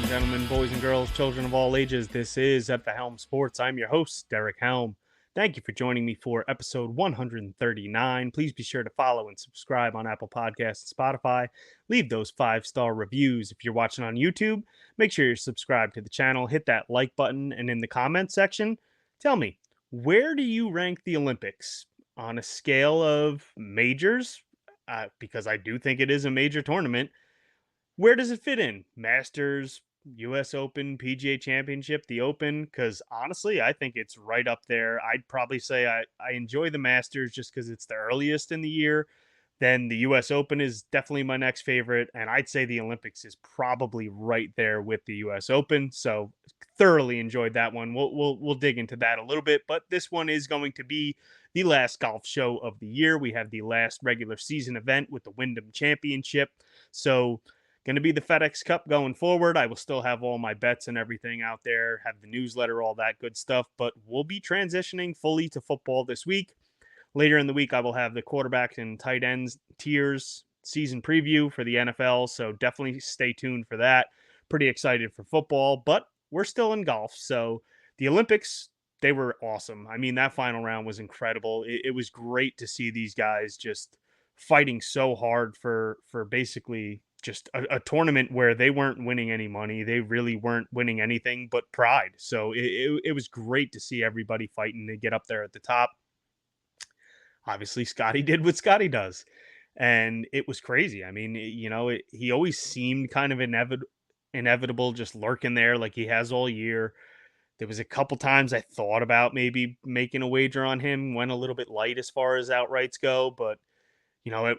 gentlemen, boys and girls, children of all ages, this is At the Helm Sports. I'm your host, Derek Helm. Thank you for joining me for episode 139. Please be sure to follow and subscribe on Apple Podcasts and Spotify. Leave those 5-star reviews. If you're watching on YouTube, make sure you're subscribed to the channel. Hit that like button, and in the comments section, tell me, where do you rank the Olympics on a scale of majors? Because I do think it is a major tournament. Where does it fit in? Masters, US Open, PGA Championship, the Open? Because honestly, I think it's right up there. I'd probably say I enjoy the Masters just because it's the earliest in the year. Then the US Open is definitely my next favorite. And I'd say the Olympics is probably right there with the US Open. So thoroughly enjoyed that one. We'll dig into that a little bit. But this one is going to be the last golf show of the year. We have the last regular season event with the Wyndham Championship. So going to be the FedEx Cup going forward. I will still have all my bets and everything out there, have the newsletter, all that good stuff, but we'll be transitioning fully to football this week. Later in the week, I will have the quarterback and tight ends tiers season preview for the NFL, so definitely stay tuned for that. Pretty excited for football, but we're still in golf, so the Olympics, they were awesome. I mean, that final round was incredible. It was great to see these guys just fighting so hard for basically just a tournament where they weren't winning any money. They really weren't winning anything but pride. So it was great to see everybody fighting to get up there at the top. Obviously, Scotty did what Scotty does, and it was crazy. I mean, he always seemed kind of inevitable, just lurking there like he has all year. There was a couple times I thought about maybe making a wager on him, went a little bit light as far as outrights go, but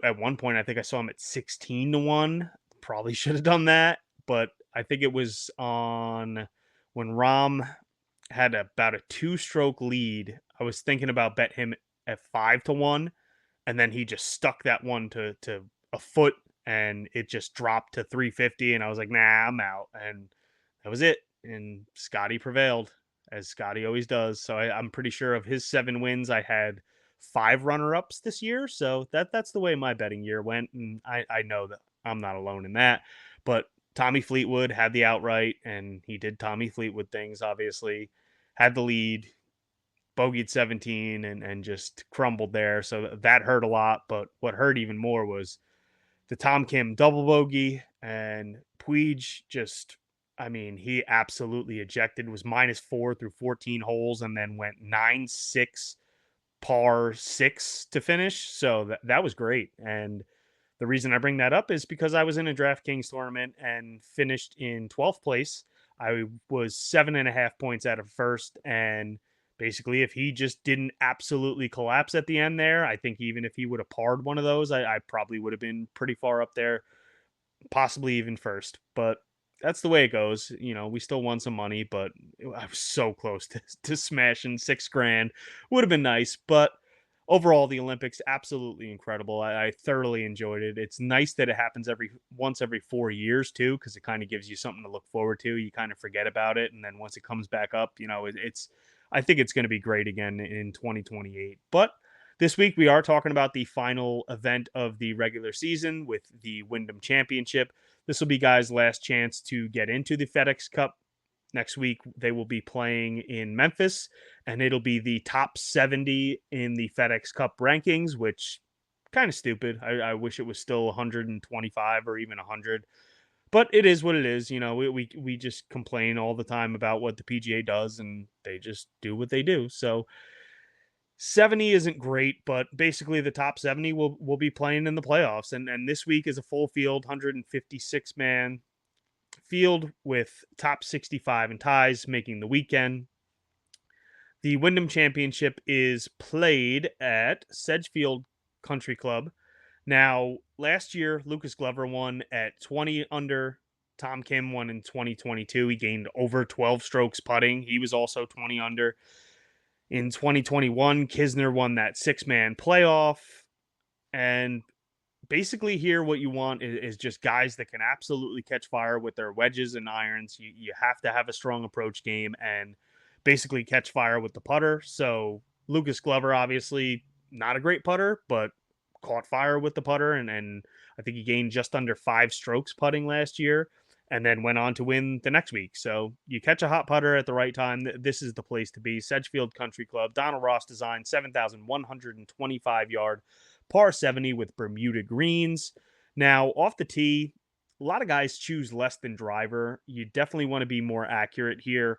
at one point, I think I saw him at 16-1. Probably should have done that, but I think it was on when Rom had about a 2-stroke lead. I was thinking about bet him at 5-1, and then he just stuck that one to a foot, and it just dropped to 350. And I was like, nah, I'm out. And that was it. And Scotty prevailed, as Scotty always does. So I'm pretty sure of his 7 wins, I had 5 runner-ups this year. So that's the way my betting year went. And I know that I'm not alone in that. But Tommy Fleetwood had the outright, and he did Tommy Fleetwood things, obviously. Had the lead, bogeyed 17, and just crumbled there. So that hurt a lot. But what hurt even more was the Tom Kim double bogey, and Puig just, I mean, he absolutely ejected, was -4 through 14 holes, and then went 9-6 par 6 to finish. So that was great. And the reason I bring that up is because I was in a Draftkings tournament and finished in 12th place. I was 7.5 points out of first. And basically, if he just didn't absolutely collapse at the end there, I think even if he would have parred one of those, I probably would have been pretty far up there, possibly even first. But that's the way it goes. We still won some money, but I was so close to smashing 6 grand. Would have been nice, but overall, the Olympics absolutely incredible. I thoroughly enjoyed it. It's nice that it happens once every 4 years too, because it kind of gives you something to look forward to. You kind of forget about it, and then once it comes back up, it's. I think it's going to be great again in 2028. But this week we are talking about the final event of the regular season with the Wyndham Championship. This will be guys' last chance to get into the FedEx Cup. Next week, they will be playing in Memphis, and it'll be the top 70 in the FedEx Cup rankings, which kind of stupid. I wish it was still 125 or even 100, but it is what it is. We just complain all the time about what the PGA does, and they just do what they do. So 70 isn't great, but basically the top 70 will be playing in the playoffs, and this week is a full field 156 man field with top 65 and ties making the weekend. The Wyndham Championship is played at Sedgefield Country Club. Now, last year, Lucas Glover won at 20 under. Tom Kim won in 2022. He gained over 12 strokes putting. He was also 20 under. In 2021, Kisner won that 6-man playoff. And basically here what you want is just guys that can absolutely catch fire with their wedges and irons. You have to have a strong approach game and basically catch fire with the putter. So Lucas Glover, obviously not a great putter, but caught fire with the putter, and I think he gained just under 5 strokes putting last year. and then went on to win the next week. So you catch a hot putter at the right time, this is the place to be. Sedgefield Country Club, Donald Ross design, 7,125 yard, par 70 with Bermuda greens. Now, off the tee, a lot of guys choose less than driver. You definitely want to be more accurate here.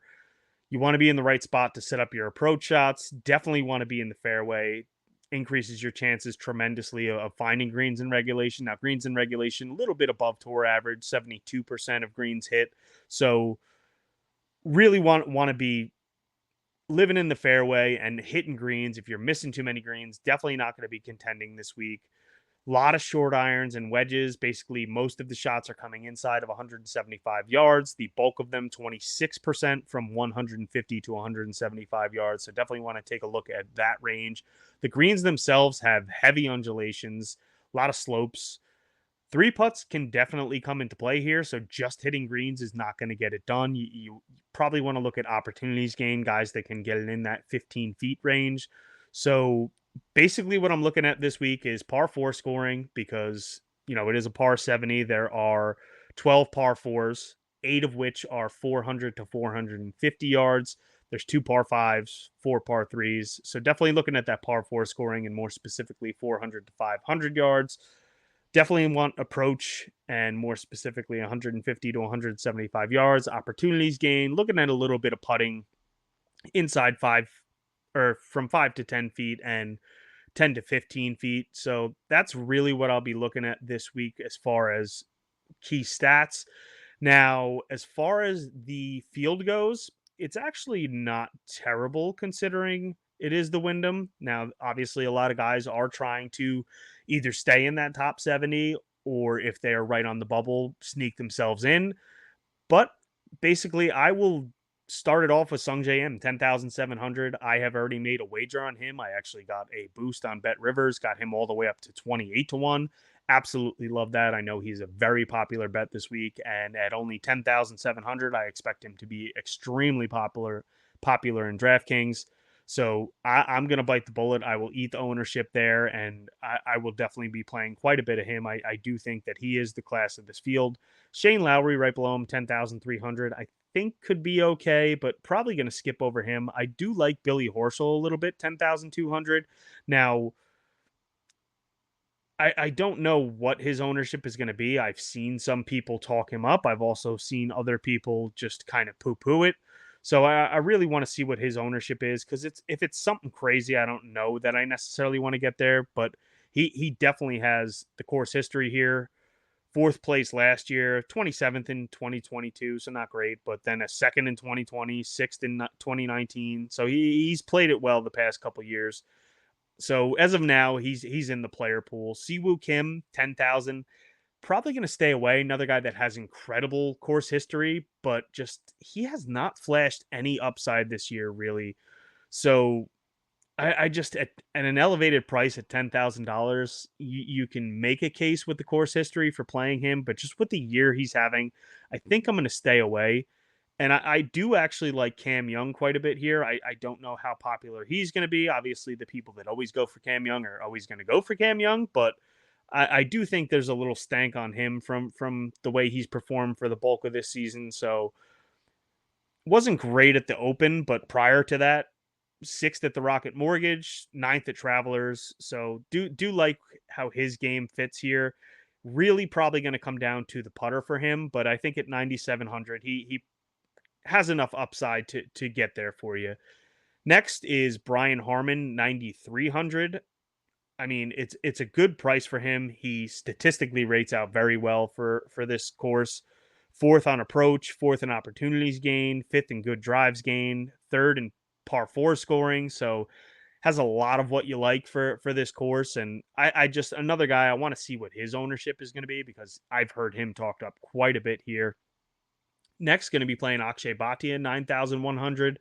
You want to be in the right spot to set up your approach shots. Definitely want to be in the fairway. Increases your chances tremendously of finding greens in regulation. Now, greens in regulation, a little bit above tour average, 72% of greens hit. So, really want to be living in the fairway and hitting greens. If you're missing too many greens, definitely not going to be contending this week. A lot of short irons and wedges. Basically, most of the shots are coming inside of 175 yards. The bulk of them, 26% from 150 to 175 yards. So definitely want to take a look at that range. The greens themselves have heavy undulations, a lot of slopes. Three putts can definitely come into play here. So just hitting greens is not going to get it done. You probably want to look at opportunities gained, guys that can get it in that 15 feet range. So basically, what I'm looking at this week is par four scoring because, it is a par 70. There are 12 par fours, eight of which are 400 to 450 yards. There's two par fives, four par threes. So definitely looking at that par four scoring and more specifically 400 to 500 yards. Definitely want approach and more specifically 150 to 175 yards. Opportunities gained. Looking at a little bit of putting inside five or from 5 to 10 feet and 10 to 15 feet. So that's really what I'll be looking at this week as far as key stats. Now, as far as the field goes, it's actually not terrible considering it is the Wyndham. Now, obviously, a lot of guys are trying to either stay in that top 70 or if they are right on the bubble, sneak themselves in. But basically, I will start it off with Sung J M, 10,700. I have already made a wager on him. I actually got a boost on Bet Rivers, got him all the way up to 28 to 1. Absolutely love that. I know he's a very popular bet this week, and at only 10,700, I expect him to be extremely popular in DraftKings. So I'm going to bite the bullet. I will eat the ownership there, and I will definitely be playing quite a bit of him. I do think that he is the class of this field. Shane Lowry right below him, 10,300. I think could be okay, but probably going to skip over him. I do like Billy Horschel a little bit, 10,200. Now, I don't know what his ownership is going to be. I've seen some people talk him up. I've also seen other people just kind of poo poo it. So I really want to see what his ownership is because if it's something crazy, I don't know that I necessarily want to get there. But he definitely has the course history here. Fourth place last year, 27th in 2022, so not great, but then a second in 2020, sixth in 2019. So he's played it well the past couple years. So as of now, he's in the player pool. Siwoo Kim, 10,000. Probably going to stay away. Another guy that has incredible course history, but just he has not flashed any upside this year, really. So I just at an elevated price at $10,000, you can make a case with the course history for playing him, but just with the year he's having, I think I'm going to stay away. And I do actually like Cam Young quite a bit here. I don't know how popular he's going to be. Obviously, the people that always go for Cam Young are always going to go for Cam Young, but I do think there's a little stank on him from the way he's performed for the bulk of this season. So wasn't great at the Open, but prior to that, sixth at the Rocket Mortgage, ninth at Travelers. So do like how his game fits here. Really, probably going to come down to the putter for him, but I think at 9,700, he has enough upside to get there for you. Next is Brian Harmon, 9,300. I mean, it's a good price for him. He statistically rates out very well for this course. Fourth on approach, fourth in opportunities gained, fifth in good drives gained, third in par four scoring. So has a lot of what you like for this course. And I just another guy I want to see what his ownership is going to be because I've heard him talked up quite a bit here. Next, going to be playing Akshay Bhatia, 9,100.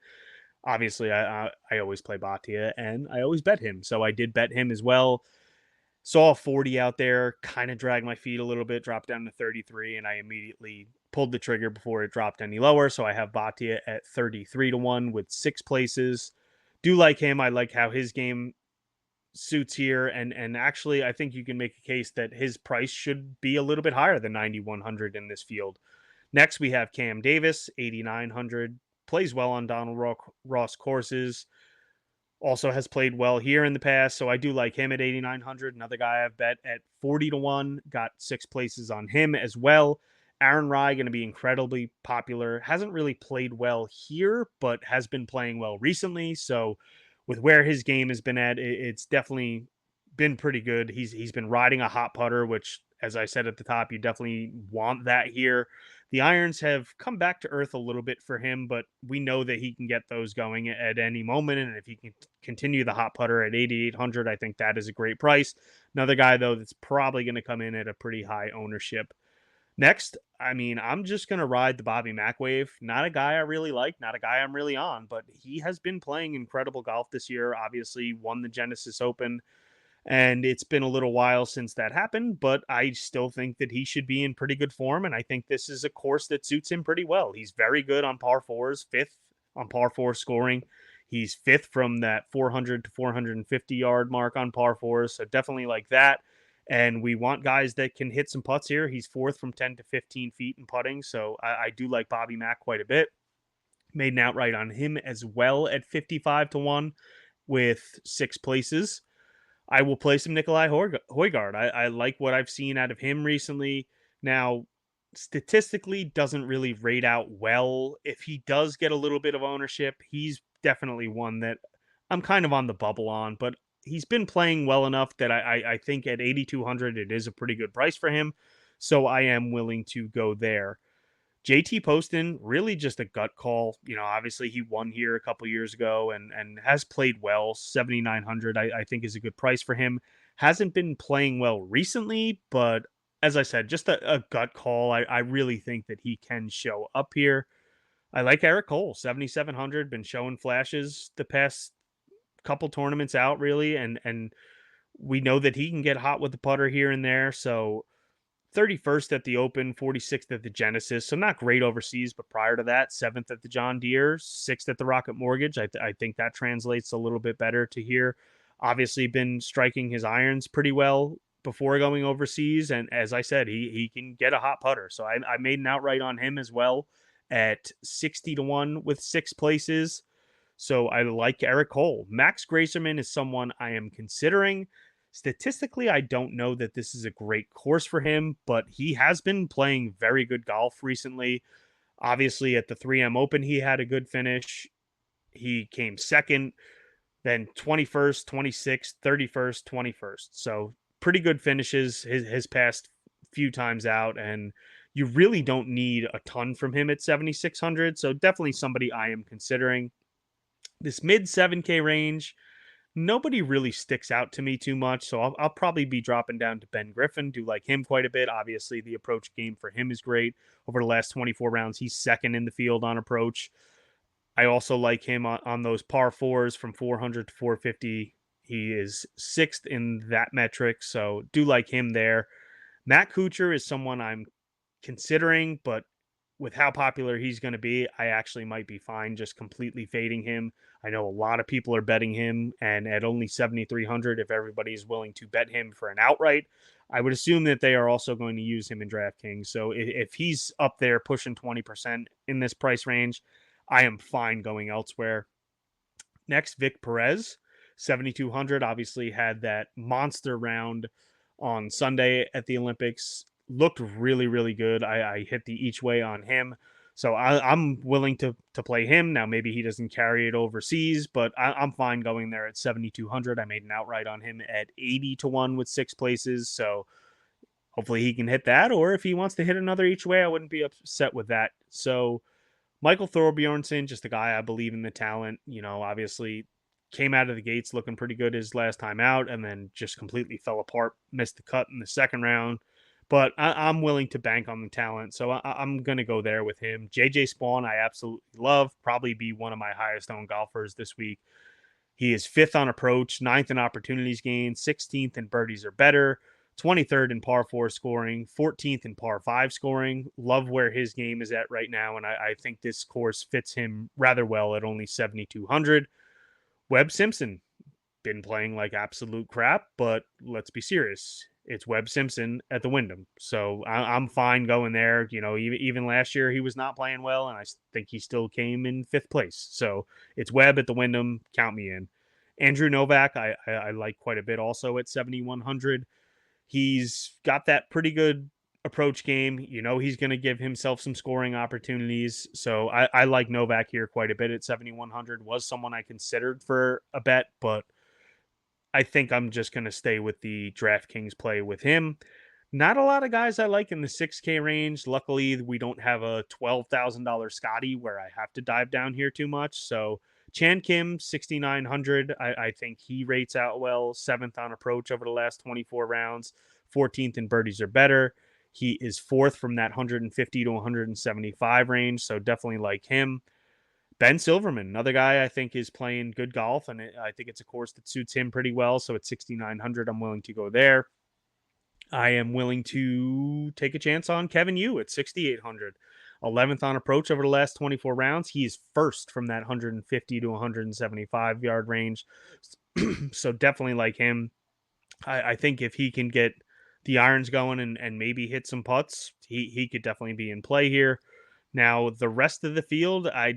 Obviously, I always play Bhatia and I always bet him. So I did bet him as well. Saw a 40 out there, kind of dragged my feet a little bit, dropped down to 33, and I immediately pulled the trigger before it dropped any lower. So I have Bhatia at 33 to 1 with six places. Do like him. I like how his game suits here. And actually, I think you can make a case that his price should be a little bit higher than 9,100 in this field. Next, we have Cam Davis, 8,900, plays well on Ross courses. Also has played well here in the past, so I do like him at 8,900. Another guy I've bet at 40 to 1, got 6 places on him as well. Aaron Rye going to be incredibly popular. Hasn't really played well here, but has been playing well recently. So with where his game has been at, it's definitely been pretty good. He's been riding a hot putter, which, as I said at the top, you definitely want that here. The irons have come back to earth a little bit for him, but we know that he can get those going at any moment. And if he can continue the hot putter at 8,800, I think that is a great price. Another guy, though, that's probably going to come in at a pretty high ownership. Next, I mean, I'm just going to ride the Bobby Mack wave. Not a guy I really like, not a guy I'm really on, but he has been playing incredible golf this year. Obviously, won the Genesis Open, and it's been a little while since that happened, but I still think that he should be in pretty good form. And I think this is a course that suits him pretty well. He's very good on par fours, fifth on par four scoring. He's fifth from that 400 to 450 yard mark on par fours. So definitely like that. And we want guys that can hit some putts here. He's fourth from 10 to 15 feet in putting. So I do like Bobby Mack quite a bit. Made an outright on him as well at 55 to 1 with 6 places. I will play some Nikolai Højgaard. I like what I've seen out of him recently. Now, statistically, doesn't really rate out well. If he does get a little bit of ownership, he's definitely one that I'm kind of on the bubble on, but he's been playing well enough that I think at 8,200, it is a pretty good price for him. So I am willing to go there. JT Poston, really just a gut call. You know, obviously he won here a couple years ago and has played well. 7,900, I think, is a good price for him. Hasn't been playing well recently, but as I said, just a gut call. I really think that he can show up here. I like Eric Cole, 7,700, been showing flashes the past couple tournaments out, really, and we know that he can get hot with the putter here and there. So 31st at the Open, 46th at the Genesis. So not great overseas, but prior to that, 7th at the John Deere, 6th at the Rocket Mortgage. I think that translates a little bit better to here. Obviously been striking his irons pretty well before going overseas. And as I said, he can get a hot putter. So I made an outright on him as well at 60 to 1 with 6 places. So I like Eric Cole. Max Gracerman is someone I am considering. Statistically, I don't know that this is a great course for him, but he has been playing very good golf recently. Obviously, at the 3M Open, he had a good finish. He came second, then 21st, 26th, 31st, 21st. So pretty good finishes his past few times out. And you really don't need a ton from him at 7,600. So definitely somebody I am considering. This mid 7K range, nobody really sticks out to me too much. So I'll probably be dropping down to Ben Griffin. Do like him quite a bit. Obviously, the approach game for him is great. Over the last 24 rounds, he's second in the field on approach. I also like him on those par fours from 400 to 450. He is sixth in that metric. So do like him there. Matt Kuchar is someone I'm considering, but with how popular he's going to be, I actually might be fine just completely fading him. I know a lot of people are betting him, and at only 7,300, if everybody's willing to bet him for an outright, I would assume that they are also going to use him in DraftKings. So if he's up there pushing 20% in this price range, I am fine going elsewhere. Next, Vic Perez, 7,200, obviously had that monster round on Sunday at the Olympics. Looked really, really good. I hit the each way on him. So I'm willing to play him. Now, maybe he doesn't carry it overseas, but I'm fine going there at 7,200. I made an outright on him at 80 to 1 with 6 places. So hopefully he can hit that. Or if he wants to hit another each way, I wouldn't be upset with that. So Michael Thorbjornsen, just a guy I believe in the talent. You know, obviously came out of the gates looking pretty good his last time out and then just completely fell apart, missed the cut in the second round. But I'm willing to bank on the talent, so I'm going to go there with him. JJ Spawn, I absolutely love. Probably be one of my highest owned golfers this week. He is fifth on approach, ninth in opportunities gained, 16th in birdies or better, 23rd in par four scoring, 14th in par five scoring. Love where his game is at right now, and I think this course fits him rather well at only 7,200. Webb Simpson, been playing like absolute crap, but let's be serious. it's Webb Simpson at the Wyndham. So I'm fine going there. Even last year he was not playing well, and I think he still came in 5th place. So it's Webb at the Wyndham. Count me in. Andrew Novak, I like quite a bit also at 7,100. He's got that pretty good approach game. He's going to give himself some scoring opportunities. So I like Novak here quite a bit at 7,100. Was someone I considered for a bet, but I think I'm just going to stay with the DraftKings play with him. Not a lot of guys I like in the 6K range. Luckily, we don't have a $12,000 Scotty where I have to dive down here too much. So Chan Kim, 6,900. I think he rates out well. 7th on approach over the last 24 rounds. 14th in birdies or better. He is 4th from that 150 to 175 range. So definitely like him. Ben Silverman, another guy I think is playing good golf, and I think it's a course that suits him pretty well. So at 6,900, I'm willing to go there. I am willing to take a chance on Kevin Yu at 6,800. 11th on approach over the last 24 rounds. He is 1st from that 150 to 175 yard range. So definitely like him. I think if he can get the irons going and maybe hit some putts, he could definitely be in play here. Now, the rest of the field, I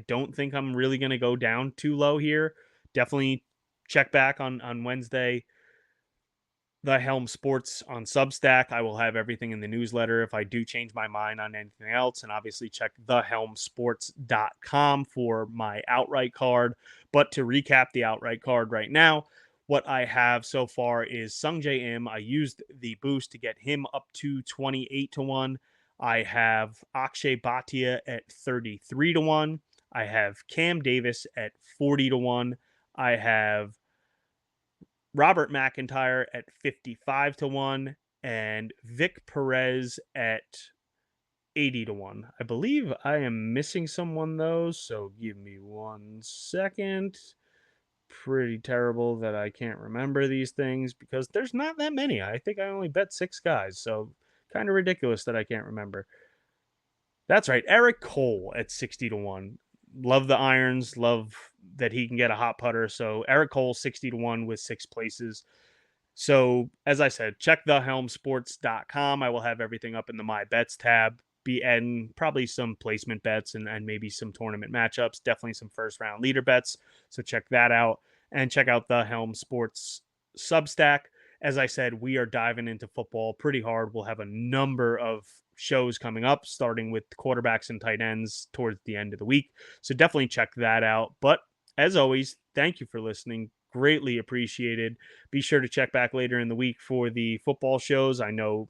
don't think I'm really going to go down too low here. Definitely check back on Wednesday. The Helm Sports on Substack. I will have everything in the newsletter if I do change my mind on anything else. And obviously check thehelmsports.com for my outright card. But to recap the outright card right now, what I have so far is Sung J M. I used the boost to get him up to 28 to 1. I have Akshay Bhatia at 33 to 1. I have Cam Davis at 40 to 1. I have Robert McIntyre at 55 to 1 and Vic Perez at 80 to 1. I believe I am missing someone though, so give me 1 second. Pretty terrible that I can't remember these things because there's not that many. I think I only bet 6 guys, so kind of ridiculous that I can't remember. That's right, Eric Cole at 60 to 1. Love the irons, love that he can get a hot putter. So Eric Cole 60 to 1 with 6 places. So, as I said, check thehelmsports.com. I will have everything up in the My Bets tab. Be adding probably some placement bets and maybe some tournament matchups. Definitely some first round leader bets. So, check that out. And check out the Helm Sports Substack. As I said, we are diving into football pretty hard. We'll have a number of shows coming up, starting with quarterbacks and tight ends towards the end of the week. So, definitely check that out. But as always, thank you for listening. Greatly appreciated. Be sure to check back later in the week for the football shows. I know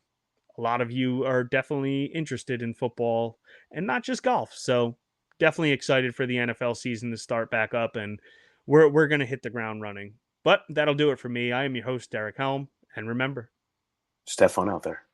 a lot of you are definitely interested in football and not just golf. So definitely excited for the NFL season to start back up, and we're going to hit the ground running. But that'll do it for me. I am your host, Derek Helm, and remember, just have fun out there.